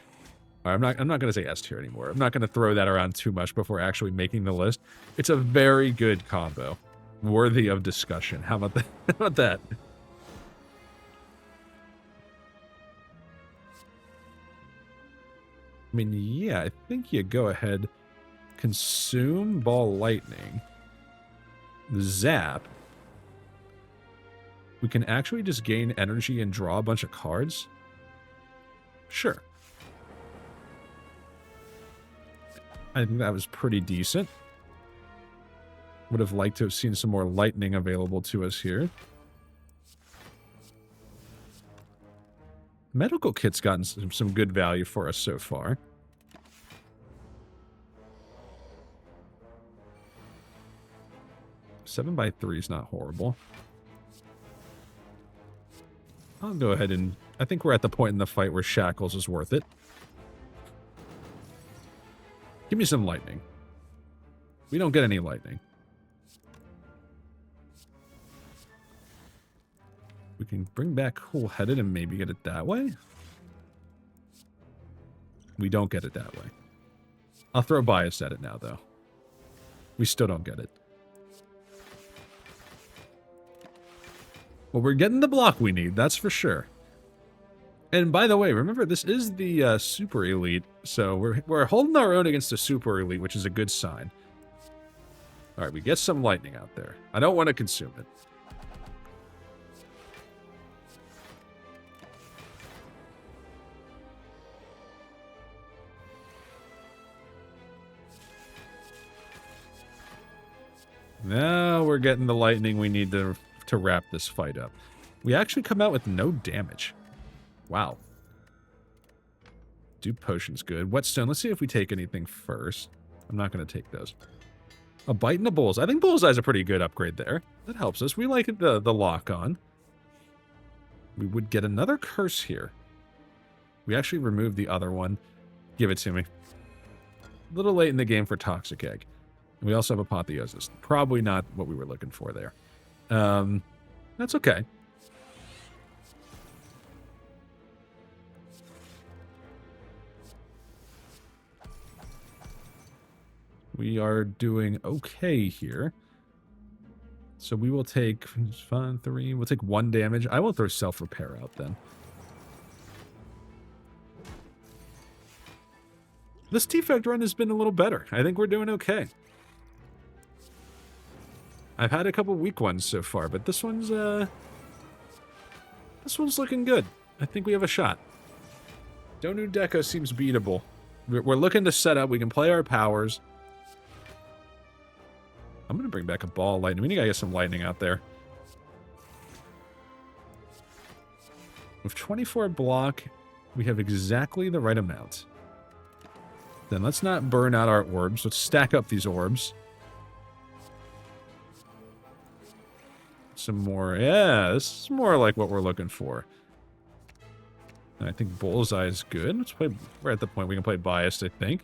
I'm not going to say S tier anymore. I'm not going to throw that around too much before actually making the list. It's a very good combo. Worthy of discussion. How about that? How about that? I mean, yeah, I think you go ahead, consume ball lightning, zap. We can actually just gain energy and draw a bunch of cards. Sure. I think that was pretty decent. Would have liked to have seen some more lightning available to us here. Medical kit's gotten some good value for us so far. Seven by 3 is not horrible. I'll go ahead and... I think we're at the point in the fight where Shackles is worth it. Give me some lightning. We don't get any lightning. We can bring back Cool-Headed and maybe get it that way. We don't get it that way. I'll throw Bias at it now, though. We still don't get it. Well, we're getting the block we need, that's for sure. And by the way, remember, this is the Super Elite, so we're holding our own against the Super Elite, which is a good sign. All right, we get some lightning out there. I don't want to consume it. Now we're getting the lightning we need to wrap this fight up. We actually come out with no damage. Wow. Dupe Potion's good. Whetstone, let's see if we take anything first. I'm not going to take those. A Bite and a Bullseye. I think Bullseye's a pretty good upgrade there. That helps us. We like the lock-on. We would get another curse here. We actually removed the other one. Give it to me. A little late in the game for Toxic Egg. We also have Apotheosis. Probably not what we were looking for there. That's okay. We are doing okay here. So we will take 5, 3. We'll take 1 damage. I will throw Self-Repair out then. This defect run has been a little better. I think we're doing okay. I've had a couple weak ones so far, but this one's looking good. I think we have a shot. Donu Deco seems beatable. We're looking to set up. We can play our powers. I'm going to bring back a ball of lightning. We need to get some lightning out there. With 24 block, we have exactly the right amount. Then let's not burn out our orbs. Let's stack up these orbs. Some more. Yeah, this is more like what we're looking for. And I think Bullseye is good. Let's play. We're at the point we can play Biased, I think.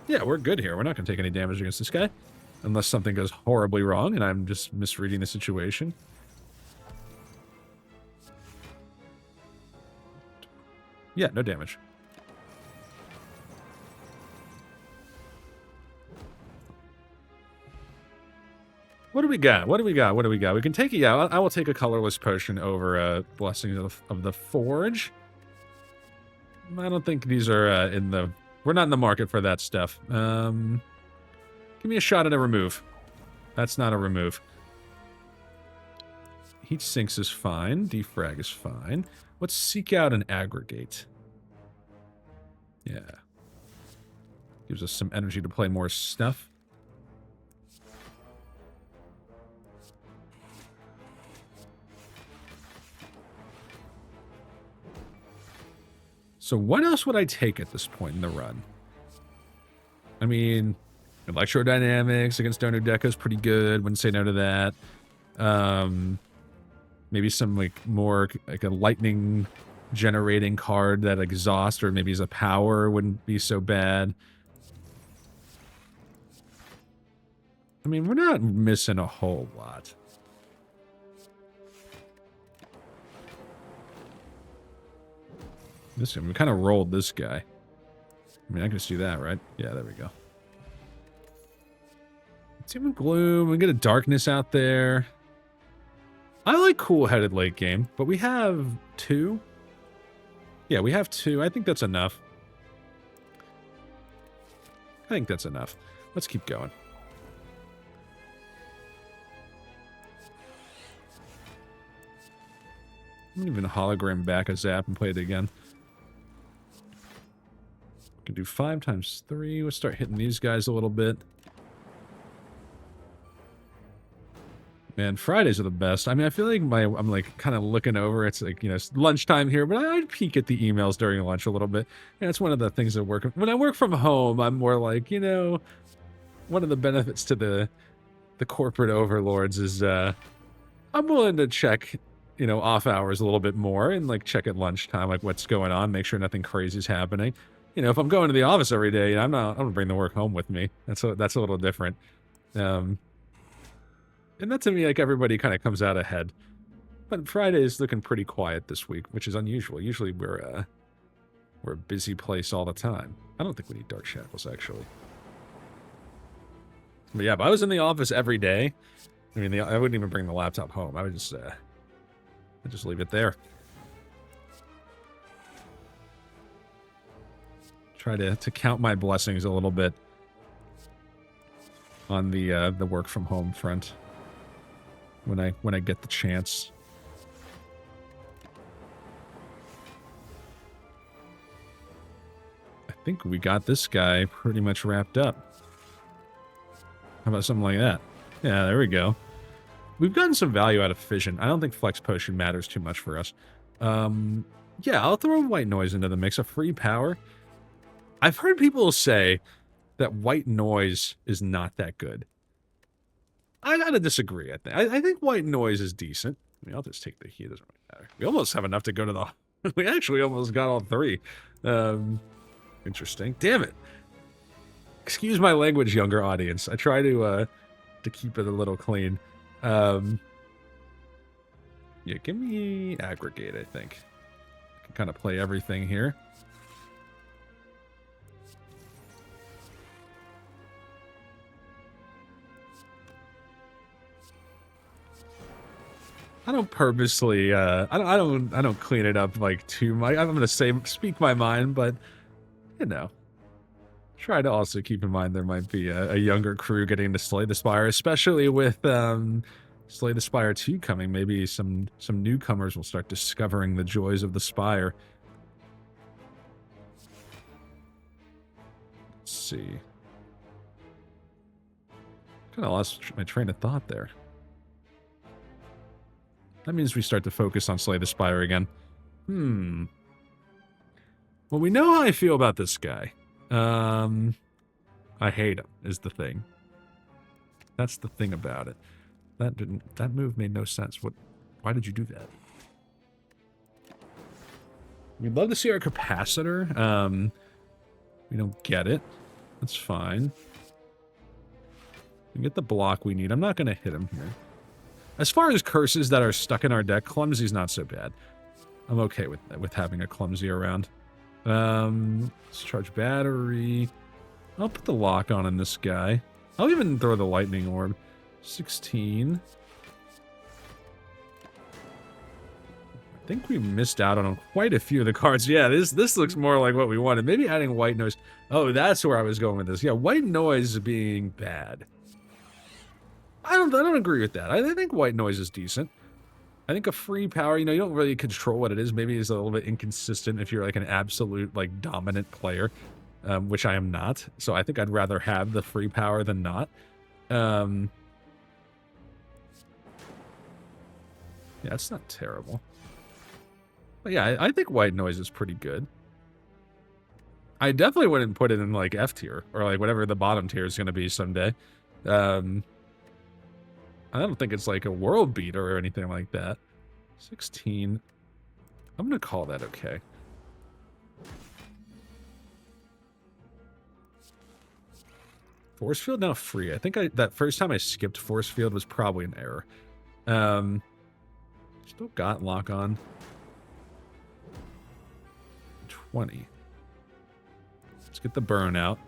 Yeah, we're good here. We're not going to take any damage against this guy. Unless something goes horribly wrong and I'm just misreading the situation. Yeah, no damage. What do we got? What do we got? What do we got? We can take it. Yeah, I will take a colorless potion over Blessing of the Forge. I don't think these are in the... We're not in the market for that stuff. Give me a shot at a remove. That's not a remove. Heat Sinks is fine. Defrag is fine. Let's seek out an aggregate. Yeah. Gives us some energy to play more stuff. So what else would I take at this point in the run? I mean, Electrodynamics against Donor Deco is pretty good. Wouldn't say no to that. Maybe some more a lightning generating card that exhaust or maybe as a power wouldn't be so bad. I mean, we're not missing a whole lot. We kind of rolled this guy. I mean, I can see that, right? Yeah, there we go. Team of Gloom. We get a Darkness out there. I like Cool-Headed late game, but we have 2. Yeah, we have 2. I think that's enough. I think that's enough. Let's keep going. I'm gonna even hologram back a zap and play it again. We can do 5 times 3. We'll start hitting these guys a little bit. Man, Fridays are the best. I mean, I feel like I'm like kind of looking over. It's like, you know, it's lunchtime here, but I peek at the emails during lunch a little bit. And it's one of the things that work. When I work from home, I'm more like, you know, one of the benefits to the corporate overlords is I'm willing to check, you know, off hours a little bit more and like check at lunchtime, like what's going on, make sure nothing crazy is happening. You know, if I'm going to the office every day, I'm gonna bring the work home with me. That's a little different. And that to me, like, everybody kind of comes out ahead. But Friday is looking pretty quiet this week, which is unusual. Usually we're a busy place all the time. I don't think we need Dark Shackles, actually. But yeah, if I was in the office every day, I mean, I wouldn't even bring the laptop home. I would just leave it there. Try to count my blessings a little bit on the work from home front. When I get the chance. I think we got this guy pretty much wrapped up. How about something like that? Yeah, there we go. We've gotten some value out of fission. I don't think flex potion matters too much for us. Yeah, I'll throw white noise into the mix. A free power. I've heard people say that white noise is not that good. I gotta disagree. I think white noise is decent. I mean, I'll just take the heat. It doesn't really matter. We almost have enough to go to the. We actually almost got all 3. Interesting. Damn it. Excuse my language, younger audience. I try to keep it a little clean. Yeah, give me aggregate. I think I can kind of play everything here. I don't purposely, I don't clean it up like too much. I'm gonna speak my mind, but you know, try to also keep in mind there might be a younger crew getting to Slay the Spire, especially with Slay the Spire 2 coming. Maybe some newcomers will start discovering the joys of the Spire. Let's see. Kind of lost my train of thought there. That means we start to focus on Slay the Spire again. Well, we know how I feel about this guy. I hate him, is the thing. That's the thing about it. That move made no sense. Why did you do that? We'd love to see our capacitor. We don't get it. That's fine. We get the block we need. I'm not going to hit him here. As far as curses that are stuck in our deck, Clumsy's not so bad. I'm okay with having a Clumsy around. Let's charge battery. I'll put the lock on in this guy. I'll even throw the lightning orb. 16. I think we missed out on quite a few of the cards. Yeah, this looks more like what we wanted. Maybe adding white noise. Oh, that's where I was going with this. Yeah, white noise being bad. I don't agree with that. I think white noise is decent. I think a free power, you know, you don't really control what it is. Maybe it's a little bit inconsistent if you're like an absolute, like, dominant player, which I am not. So I think I'd rather have the free power than not. Yeah, it's not terrible. But yeah, I think white noise is pretty good. I definitely wouldn't put it in, like, F tier, or, like, whatever the bottom tier is going to be someday. I don't think it's like a world beater or anything like that. 16. I'm going to call that okay. Force field now free. I think that first time I skipped force field was probably an error. Still got lock on. 20. Let's get the burn out.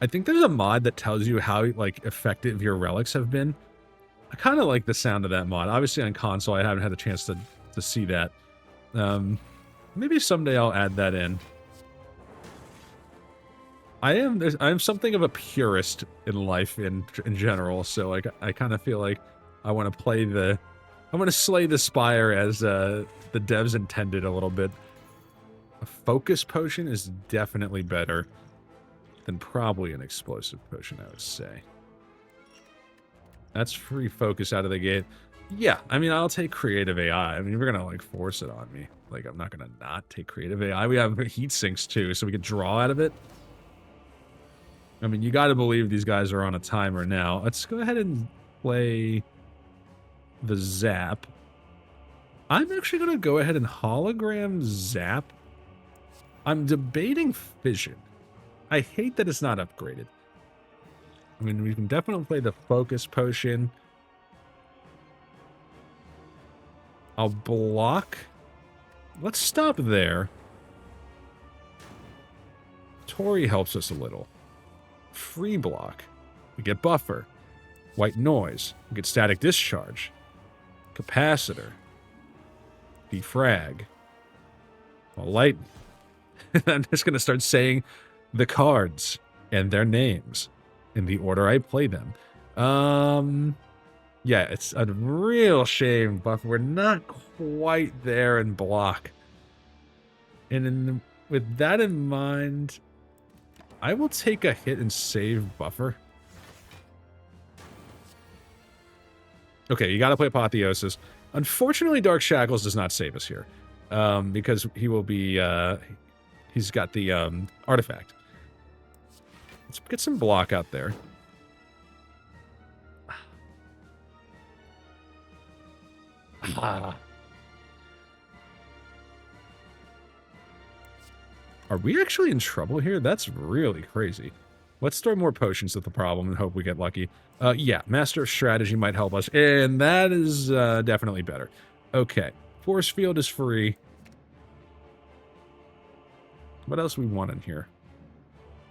I think there's a mod that tells you how, like, effective your relics have been. I kind of like the sound of that mod. Obviously on console, I haven't had a chance to see that. Maybe someday I'll add that in. I'm something of a purist in life in general, so like I kind of feel like I want to slay the spire as the devs intended a little bit. A focus potion is definitely better than probably an explosive potion, I would say. That's free focus out of the gate. Yeah, I mean, I'll take creative AI. I mean, you're gonna like force it on me. Like, I'm not gonna not take creative AI. We have heat sinks too, so we can draw out of it. I mean, you gotta believe these guys are on a timer now. Let's go ahead and play the zap. I'm actually gonna go ahead and hologram zap. I'm debating fission. I hate that it's not upgraded. I mean, we can definitely play the focus potion. I'll block. Let's stop there. Tori helps us a little. Free block. We get buffer. White noise. We get static discharge. Capacitor. Defrag. Light. I'm just going to start saying the cards and their names in the order I play them. Yeah, it's a real shame, but we're not quite there in block. And with that in mind, I will take a hit and save buffer. Okay, you got to play Apotheosis. Unfortunately, Dark Shackles does not save us here, because he will be. He's got the artifact. Let's get some block out there. Are we actually in trouble here? That's really crazy. Let's throw more potions at the problem and hope we get lucky. Yeah, Master of Strategy might help us, and that is definitely better. Okay, Force Field is free. What else we want in here?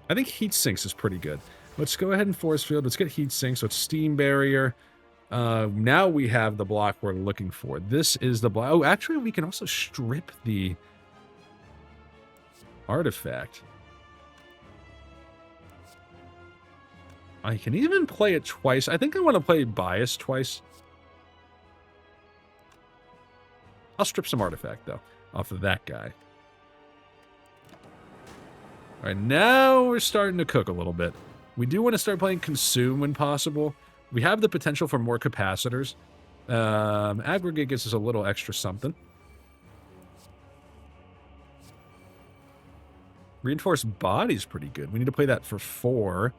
I think Heat Sinks is pretty good. Let's go ahead and Force Field. Let's get Heat Sinks. So it's Steam Barrier. Now we have the block we're looking for. This is the block. Oh, actually, we can also strip the artifact. I can even play it twice. I think I want to play Bias twice. I'll strip some artifact, though, off of that guy. All right, now we're starting to cook a little bit. We do want to start playing Consume when possible. We have the potential for more capacitors. Aggregate gives us a little extra something. Reinforced Body's pretty good. We need to play that for 4.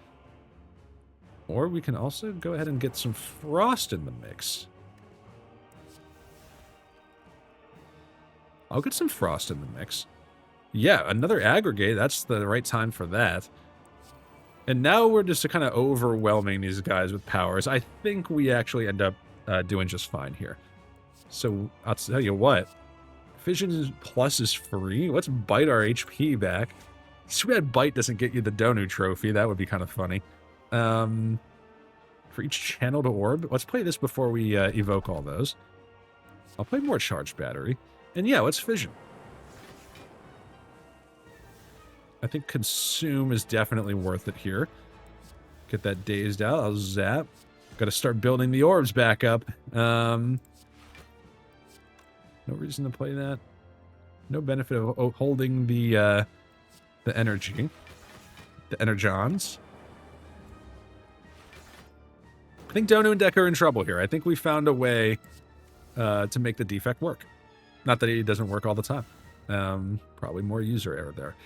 Or we can also go ahead and get some Frost in the mix. I'll get some Frost in the mix. Yeah, another Aggregate. That's the right time for that. And now we're just kind of overwhelming these guys with powers. I think we actually end up doing just fine here. So I'll tell you what. Fission Plus is free. Let's bite our HP back. Too bad Bite doesn't get you the Donu trophy. That would be kind of funny. For each channeled orb. Let's play this before we evoke all those. I'll play more Charged Battery. And yeah, let's Fission. I think Consume is definitely worth it here. Get that dazed out. I'll zap. Got to start building the orbs back up. No reason to play that. No benefit of holding the energy. The energons. I think Donu and Deck are in trouble here. I think we found a way to make the defect work. Not that it doesn't work all the time. Probably more user error there.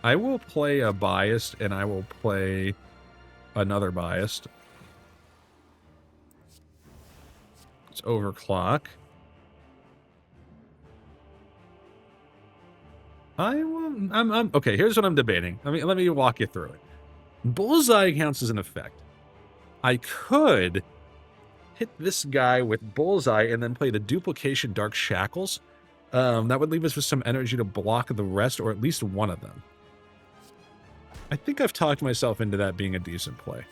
I will play a Biased, and I will play another Biased. Let's overclock. I'm okay, here's what I'm debating. Let me walk you through it. Bullseye counts as an effect. I could hit this guy with Bullseye and then play the Duplication Dark Shackles. That would leave us with some energy to block the rest, or at least one of them. I think I've talked myself into that being a decent play.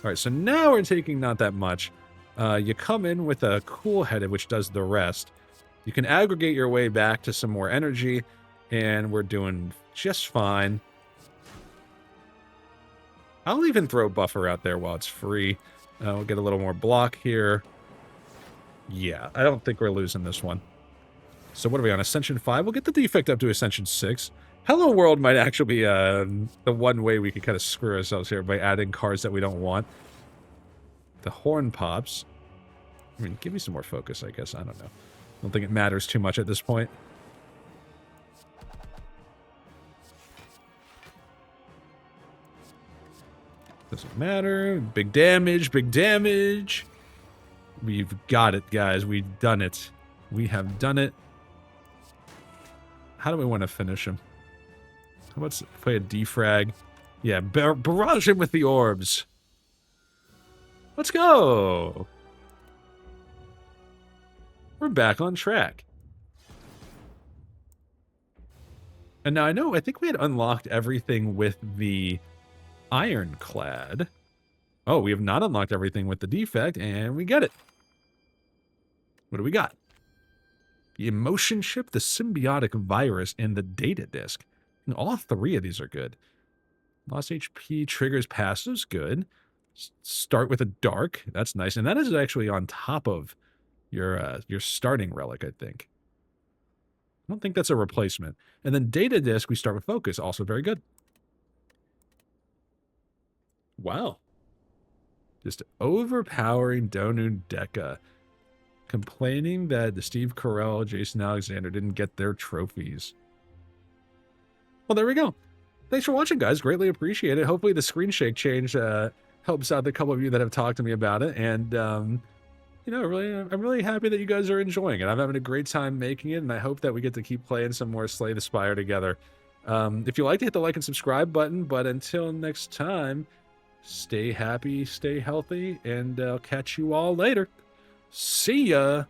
All right, so now we're taking not that much. You come in with a cool-headed, which does the rest. You can aggregate your way back to some more energy, and we're doing just fine. I'll even throw buffer out there while it's free. We'll get a little more block here. Yeah, I don't think we're losing this one. So what are we on? Ascension 5? We'll get the defect up to Ascension 6. Hello World might actually be the one way we could kind of screw ourselves here by adding cards that we don't want. The horn pops. I mean, give me some more focus, I guess. I don't know. I don't think it matters too much at this point. Doesn't matter. Big damage, big damage. We've got it, guys. We've done it. We have done it. How do we want to finish him? Let's play a defrag. Yeah, barrage him with the orbs. Let's go. We're back on track. And now I think we had unlocked everything with the ironclad. Oh, we have not unlocked everything with the defect, and we get it. What do we got? The emotion chip, the symbiotic virus, and the data disk. And all three of these are good. Lost HP, triggers passives, good. Start with a dark, that's nice. And that is actually on top of your starting relic, I think. I don't think that's a replacement. And then data disk, we start with focus, also very good. Wow. Just overpowering Donu Deca. Complaining that the Steve Carell, Jason Alexander didn't get their trophies. Well, there we go. Thanks for watching, guys. Greatly appreciate it. Hopefully the screen shake change helps out the couple of you that have talked to me about it. And, you know, I'm really happy that you guys are enjoying it. I'm having a great time making it, and I hope that we get to keep playing some more Slay the Spire together. If you like to hit the like and subscribe button, but until next time, stay happy, stay healthy, and I'll catch you all later. See ya!